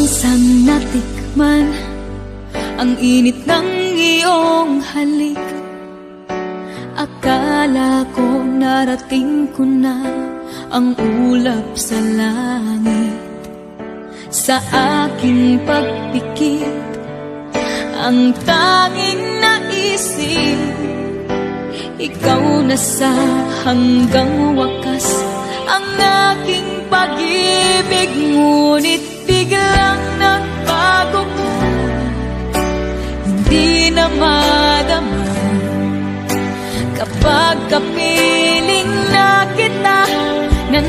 Minsang natikman ang init ng iyong halik. Akala ko narating ko na ang ulap sa langit. Sa aking pagpikit, ang tanging naisip, ikaw na sa hanggang wakas ang aking pag-ibig. Ngunit biglang nagbago ka, hindi na madama kapag kapiling na kita na